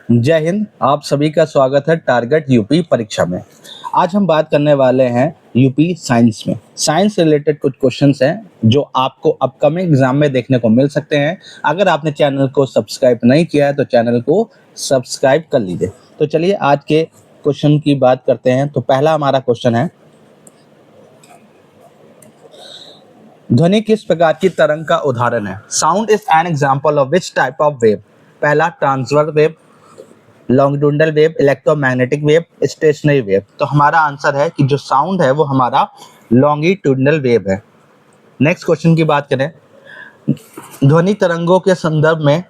जय हिंद। आप सभी का स्वागत है टारगेट यूपी परीक्षा में। आज हम बात करने वाले हैं यूपी साइंस में। साइंस रिलेटेड कुछ क्वेश्चंस हैं जो आपको अपकमिंग एग्जाम में देखने को मिल सकते हैं। अगर आपने चैनल को सब्सक्राइब नहीं किया है तो चैनल को सब्सक्राइब कर लीजिए। तो चलिए आज के क्वेश्चन की बात करते हैं। तो पहला हमारा क्वेश्चन है, ध्वनि किस प्रकार की तरंग का उदाहरण है? Sound is an example of which type of wave? पहला transverse wave, longitudinal wave, electromagnetic wave, stationary wave. तो हमारा आंसर है कि जो साउंड है वो हमारा लॉन्गिट्यूडनल वेव है। नेक्स्ट क्वेश्चन की बात करें, ध्वनि तरंगों के संदर्भ में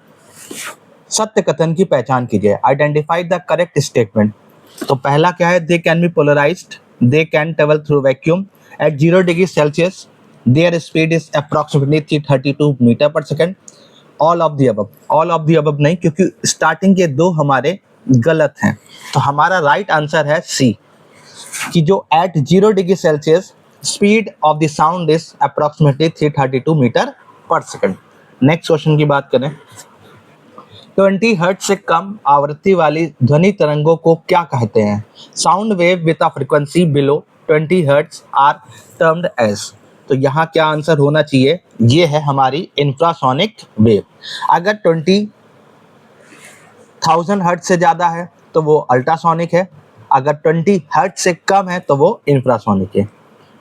सत्य कथन की पहचान कीजिए। Identify the correct statement. तो पहला क्या है, they can be polarised, they can travel through vacuum at 0 degree Celsius, their speed is approximately 332 metre per second. All of the above, all of the above नहीं, क्योंकि starting के दो हमारे गलत हैं। तो हमारा राइट आंसर है सी, कि जो at 0 degree Celsius speed of the sound is approximately 332 metre per second. Next question की बात करें, 20 हर्ट्ज से कम आवृत्ति वाली ध्वनि तरंगों को क्या कहते हैं? Sound wave with a frequency below 20 hertz are termed as. तो यहाँ क्या आंसर होना चाहिए? ये है हमारी इंफ्रासोनिक वेव। अगर 20,000 हर्ट्ज से ज़्यादा है तो वो अल्ट्रासोनिक है, अगर 20 हर्ट्ज से कम है तो वो इंफ्रासोनिक है।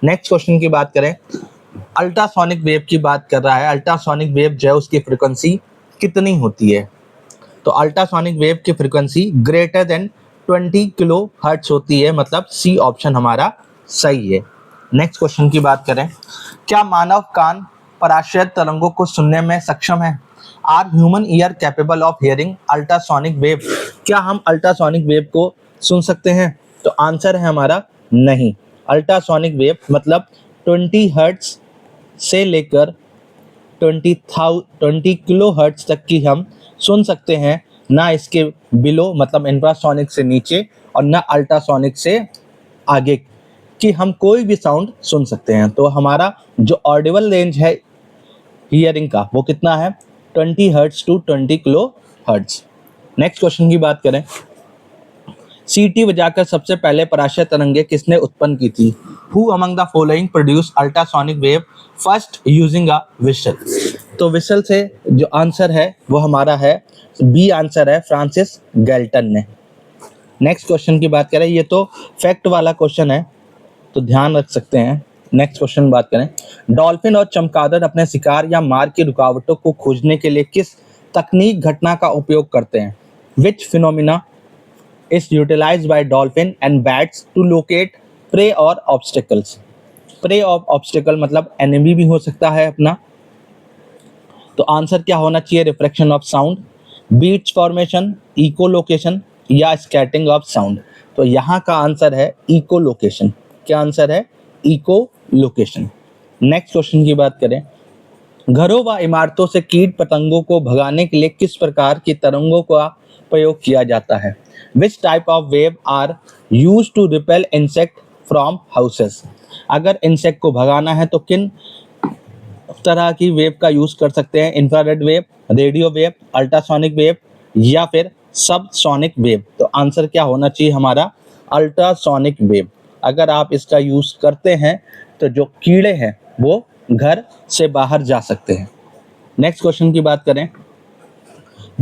नेक्स्ट क्वेश्चन की बात करें, अल्ट्रासोनिक वेव की बात कर रहा है। अल्ट्रासोनिक वेव जो है उसकी फ्रीक्वेंसी कितनी होती है? तो अल्ट्रासोनिक वेव की frequency greater than 20 kilo hertz होती है, मतलब सी ऑप्शन हमारा सही है। नेक्स्ट क्वेश्चन की बात करें, क्या मानव कान पराश्रयित तरंगों को सुनने में सक्षम है? Are human ear capable of hearing ultrasonic wave? क्या हम अल्ट्रासोनिक वेव को सुन सकते हैं? तो आंसर है हमारा नहीं। अल्ट्रासोनिक वेव मतलब 20 हर्ट्ज से लेकर 20 किलो हर्ट्ज तक की हम सुन सकते हैं, ना इसके बिलो मतलब इंफ्रासोनिक से नीचे और ना अल्ट्रासोनिक से आगे कि हम कोई भी साउंड सुन सकते हैं। तो हमारा जो ऑडिबल रेंज है हियरिंग का वो कितना है? 20 hertz to 20 kilohertz. Next question की बात करें, सीटी बजाकर सबसे पहले पराश्रय तरंगे किसने उत्पन्न की थी? Who among the following produce ultrasonic wave first using a whistle? तो विसल से जो आंसर है वो हमारा है बी आंसर है, फ्रांसिस गैल्टन ने। नेक्स्ट क्वेश्चन की बात करें, ये तो फैक्ट वाला क्वेश्चन है तो ध्यान रख सकते हैं। नेक्स्ट क्वेश्चन बात करें, डॉल्फिन और चमगादड़ अपने शिकार या मार की रुकावटों को खोजने के लिए किस तकनीक घटना का उपयोग करते हैं? विच phenomena is utilized by dolphin and bats to locate prey or obstacles? prey or obstacle मतलब enemy भी हो सकता है अपना। तो आंसर क्या होना चाहिए? Refraction of sound, beats formation, echo location या स्कैटरिंग ऑफ साउंड? तो यहाँ का आंसर है इको लोकेशन। क्या आंसर है? Echo location. नेक्स्ट क्वेश्चन की बात करें, घरों व इमारतों से कीट पतंगों को भगाने के लिए किस प्रकार की तरंगों का प्रयोग किया जाता है? Which type of wave are used to repel insect from houses? अगर इंसेक्ट को भगाना है तो किन तरह की वेव का यूज कर सकते हैं? Infrared wave, radio wave, ultrasonic wave या फिर सब सोनिक वेव? तो आंसर क्या होना चाहिए हमारा? Ultrasonic wave. अगर आप इसका यूज करते हैं तो जो कीड़े हैं वो घर से बाहर जा सकते हैं। नेक्स्ट क्वेश्चन की बात करें,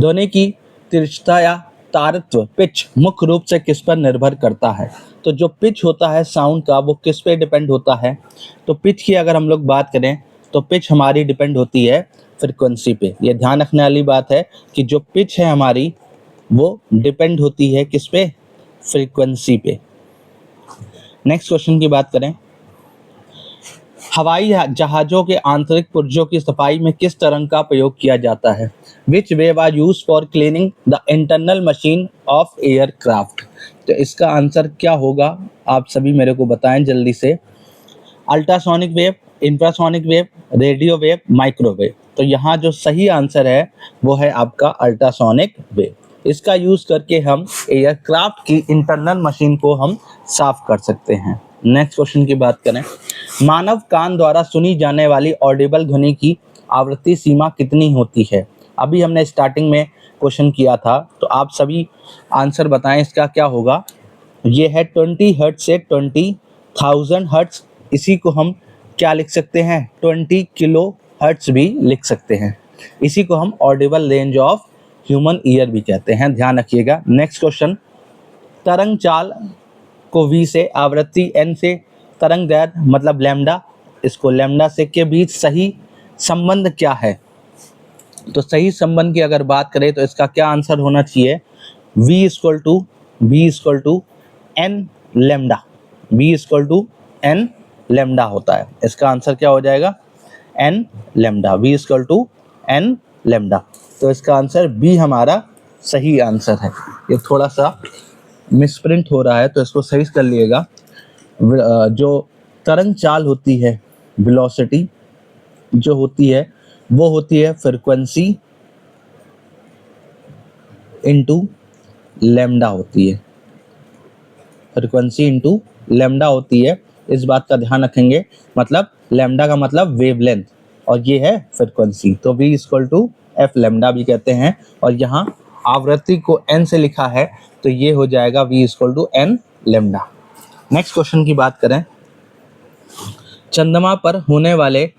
ध्वनि की तीव्रता या तारत्व पिच मुख्य रूप से किस पर निर्भर करता है? तो जो पिच होता है साउंड का वो किस पे डिपेंड होता है? तो पिच की अगर हम लोग बात करें तो पिच हमारी डिपेंड होती है फ्रीक्वेंसी पे। ये ध्यान रखने वाली बात है कि जो पिच है हमारी वो डिपेंड होती है किस पे? फ्रीक्वेंसी पे। नेक्स्ट क्वेश्चन की बात करें, हवाई जहाज़ों के आंतरिक पुर्जों की सफाई में किस तरंग का प्रयोग किया जाता है? Which wave are used for cleaning the internal machine of aircraft? तो इसका आंसर क्या होगा? आप सभी मेरे को बताएं जल्दी से। Ultrasonic wave, infrasonic wave, radio wave, microwave? तो यहाँ जो सही आंसर है वो है आपका अल्ट्रासोनिक वेव। इसका यूज करके हम एयरक्राफ्ट की इंटरनल मशीन को हम साफ कर सकते हैं। नेक्स्ट क्वेश्चन की बात करें, मानव कान द्वारा सुनी जाने वाली ऑडिबल ध्वनि की आवृत्ति सीमा कितनी होती है? अभी हमने स्टार्टिंग में क्वेश्चन किया था, तो आप सभी आंसर बताएं इसका क्या होगा। ये है 20 हर्ट्ज से 20,000 हर्ट्ज, इसी को हम क्या लिख सकते हैं, 20 किलो हर्ट्ज भी लिख सकते हैं। इसी को हम Audible range of human ear भी कहते हैं, ध्यान रखिएगा। नेक्स्ट क्वेश्चन, तरंग चाल को v से, आवृत्ति n से, तरंग दैर्घ्य मतलब लैम्डा, इसको लैम्डा से के बीच सही संबंध क्या है। तो सही संबंध की अगर बात करें तो इसका क्या आंसर होना चाहिए, v equal to N lambda, v equal to N lambda होता है। इसका आंसर क्या हो जाएगा, N lambda, v equal to N lambda. तो इसका आंसर बी हमारा सही आंसर है। ये थोड़ा सा मिसप्रिंट हो रहा है तो इसको सही कर लिएगा। जो तरंग चाल होती है, वेलोसिटी जो होती है वो होती है फ्रीक्वेंसी इनटू लैम्डा होती है, फ्रीक्वेंसी इनटू लैम्डा होती है। इस बात का ध्यान रखेंगे, मतलब लैम्डा का मतलब वेवलेंथ और ये है फ्रीक्वेंसी, तो v equal to F lambda भी कहते हैं। और यहाँ आवृत्ति को n से लिखा है तो ये हो जाएगा v equal to N lambda. Next question की बात करें, चंद्रमा पर होने वाले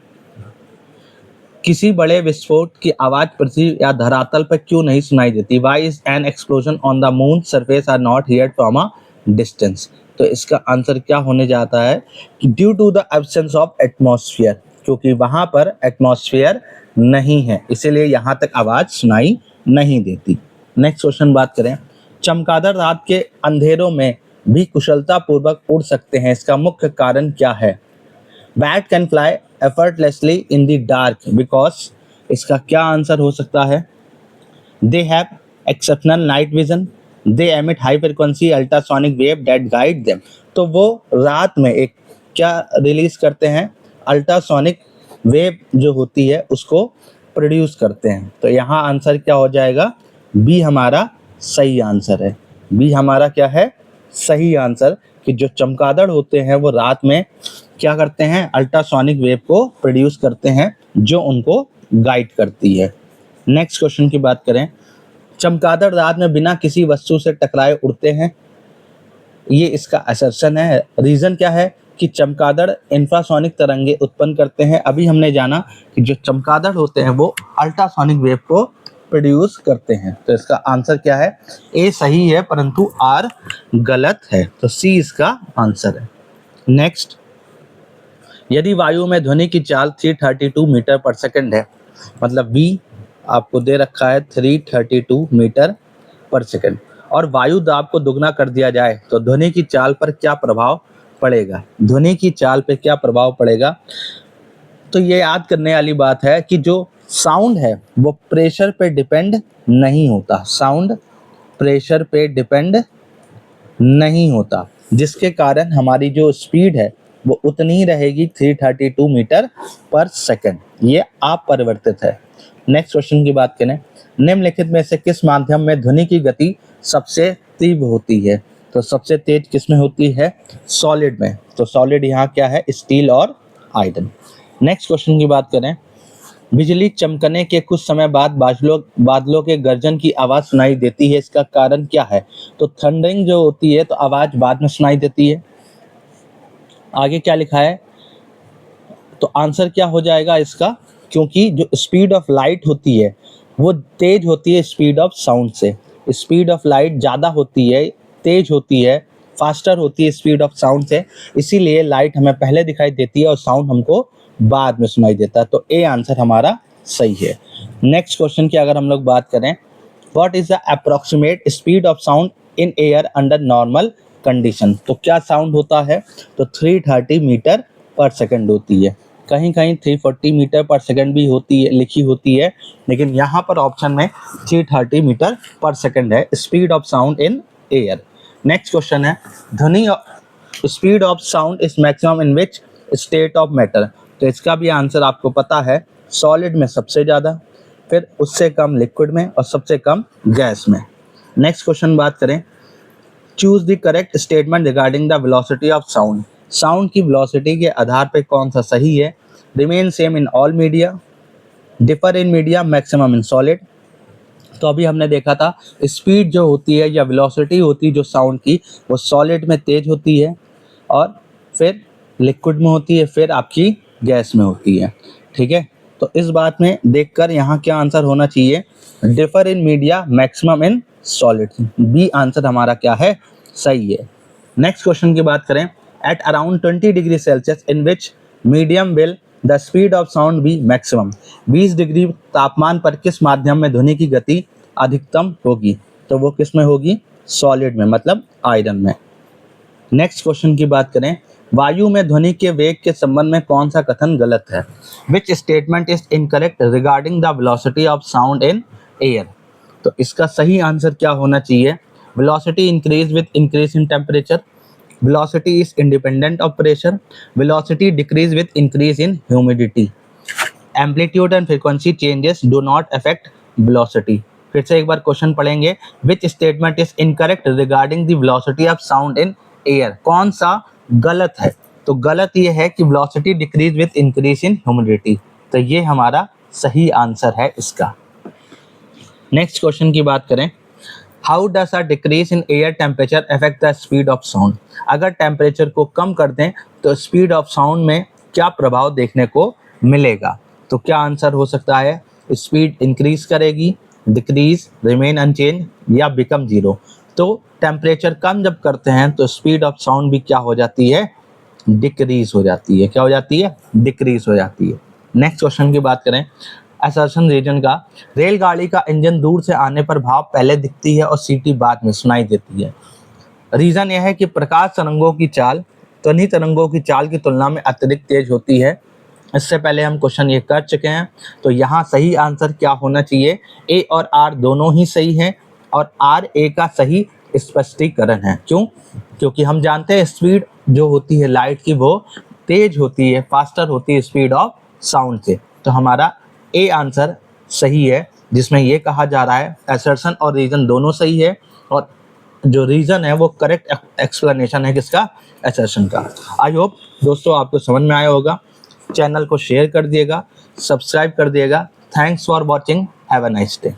किसी बड़े विस्फोट की आवाज पृथ्वी या धरातल पर क्यों नहीं सुनाई देती। Why is an explosion on the moon surface are not heard from a distance। तो इसका आंसर क्या होने जाता है कि due to the absence of atmosphere, क्योंकि वहां पर एटमॉस्फेयर नहीं है, इसीलिए यहाँ तक आवाज सुनाई नहीं देती। नेक्स्ट क्वेश्चन बात करें, चमगादड़ रात के अंधेरों में भी कुशलता पूर्वक उड़ सकते हैं, इसका मुख्य कारण क्या है। Bat can fly effortlessly in the dark because, इसका क्या आंसर हो सकता है, they have exceptional night vision, they emit high frequency ultrasonic wave that guide them। तो वो रात में एक क्या रिलीज करते हैं, अल्ट्रासोनिक वेव जो होती है उसको प्रोड्यूस करते हैं। तो यहाँ आंसर क्या हो जाएगा, बी हमारा सही आंसर है। बी हमारा क्या है, सही आंसर, कि जो चमगादड़ होते हैं वो रात में क्या करते हैं, अल्ट्रासोनिक वेव को प्रोड्यूस करते हैं जो उनको गाइड करती है। नेक्स्ट क्वेश्चन की बात करें, चमगादड़ रात में बिना किसी वस्तु से टकराए उड़ते हैं, ये इसका असर्शन है। रीजन क्या है कि चमगादड़ इंफ्रासोनिक तरंगे उत्पन्न करते हैं। अभी हमने जाना कि जो चमगादड़ होते हैं वो अल्ट्रासोनिक वेव को प्रोड्यूस करते हैं। तो इसका आंसर क्या है, ए सही है परंतु आर गलत है, तो सी इसका आंसर है। नेक्स्ट, यदि वायु में ध्वनि की चाल 332 मीटर पर सेकंड है, मतलब v आपको दे रखा है 332 मीटर पर सेकंड, और वायु दाब को दुगना कर दिया जाए तो ध्वनि की चाल पर क्या प्रभाव पड़ेगा। ध्वनि की चाल पे क्या प्रभाव पड़ेगा, तो ये याद करने वाली बात है कि जो साउंड है वो प्रेशर पे डिपेंड नहीं होता, साउंड प्रेशर पे डिपेंड नहीं होता, जिसके कारण हमारी जो स्पीड है वो उतनी ही रहेगी 332 मीटर पर सेकंड, ये अपरिवर्तित है। नेक्स्ट क्वेश्चन की बात करें, निम्नलिखित में से किस माध्यम में ध्वनि की गति सबसे तीव्र होती है। तो सबसे तेज किस में होती है, सॉलिड में। तो सॉलिड यहाँ क्या है, स्टील और आयरन। नेक्स्ट क्वेश्चन की बात करें, बिजली चमकने के कुछ समय बाद बादलों के गर्जन की आवाज सुनाई देती है, इसका कारण क्या है। तो थंडरिंग जो होती है तो आवाज बाद में सुनाई देती है। आगे क्या लिखा है, तो आंसर क्या हो जाएगा इसका, क्योंकि जो स्पीड ऑफ लाइट होती है वो तेज होती है स्पीड ऑफ साउंड से। स्पीड ऑफ लाइट ज़्यादा होती है, तेज होती है, फास्टर होती है स्पीड ऑफ साउंड से, इसीलिए लाइट हमें पहले दिखाई देती है और साउंड हमको बाद में सुनाई देता है। तो ए आंसर हमारा सही है। नेक्स्ट क्वेश्चन की अगर हम लोग बात करें, what is the approximate speed of sound in air under normal condition. तो क्या साउंड होता है, तो 330 मीटर पर सेकंड होती है, कहीं कहीं 340 मीटर पर सेकंड भी होती है, लिखी होती है, लेकिन यहाँ पर ऑप्शन में 330 मीटर पर सेकंड है speed of sound in air. Next question है, ध्वनि speed of sound is maximum in which state of matter. तो इसका भी आंसर आपको पता है, सॉलिड में सबसे ज़्यादा, फिर उससे कम लिक्विड में और सबसे कम गैस में। नेक्स्ट क्वेश्चन बात करें, choose the correct statement regarding the velocity of sound. Sound की वेलोसिटी के आधार पर कौन सा सही है। Remain same in all media, differ in media, maximum in solid, तो अभी हमने देखा था स्पीड जो होती है या वेलोसिटी होती है जो साउंड की, वो सॉलिड में तेज होती है और फिर लिक्विड में होती है, फिर आपकी गैस में होती है। ठीक है, तो इस बात में देखकर यहाँ क्या आंसर होना चाहिए, differ in media maximum in solid. B answer हमारा क्या है, सही है। नेक्स्ट क्वेश्चन की बात करें, at around 20 degree Celsius in which medium will the speed of sound be maximum. 20 degree तापमान पर किस माध्यम में ध्वनि की गति अधिकतम होगी, तो वो किस में होगी, सॉलिड में, मतलब आयरन में। नेक्स्ट क्वेश्चन की बात करें, वायु में ध्वनि के वेग के संबंध में कौन सा कथन गलत है, which statement is incorrect regarding the velocity of sound in air. तो इसका सही आंसर क्या होना चाहिए, velocity increase with increase in temperature, velocity is independent of pressure, velocity decrease with increase in humidity, amplitude and frequency changes do not affect velocity। फिर से एक बार question पढ़ेंगे, which statement is incorrect regarding the velocity of sound in air, कौन सा गलत है, तो गलत ये है कि velocity decrease with increase in humidity, तो ये हमारा सही आंसर है इसका। नेक्स्ट क्वेश्चन की बात करें, how does a decrease in air temperature affect the speed of sound. अगर टेम्परेचर को कम कर दें तो स्पीड ऑफ साउंड में क्या प्रभाव देखने को मिलेगा, तो क्या आंसर हो सकता है, स्पीड इंक्रीज करेगी, डिक्रीज, रिमेन अनचेंज या बिकम जीरो। तो टेम्परेचर कम जब करते हैं तो स्पीड ऑफ साउंड भी क्या हो जाती है, डिक्रीज हो जाती है। क्या हो जाती है, डिक्रीज हो जाती है। नेक्स्ट क्वेश्चन की बात करें, असर्शन रीजन का, रेलगाड़ी का इंजन दूर से आने पर भाप पहले दिखती है और सीटी बाद में सुनाई देती है। रीजन यह है कि प्रकाश तरंगों की चाल ध्वनि तरंगों की चाल की तुलना में अत्यधिक तेज होती है। इससे पहले हम क्वेश्चन ये कर चुके हैं, तो यहाँ सही आंसर क्या होना चाहिए, ए और आर दोनों ही सही हैं और आर ए का सही स्पष्टीकरण है। क्यों, क्योंकि हम जानते हैं स्पीड जो होती है लाइट की वो तेज होती है, फास्टर होती है स्पीड ऑफ साउंड से। तो हमारा ए आंसर सही है, जिसमें ये कहा जा रहा है असर्शन और रीजन दोनों सही है और जो रीजन है वो करेक्ट एक्सप्लेनेशन है किसका, असर्शन का। आई होप दोस्तों आपको समझ में आया होगा। चैनल को शेयर कर दिएगा, सब्सक्राइब कर दिएगा। Thanks for watching, have a nice day.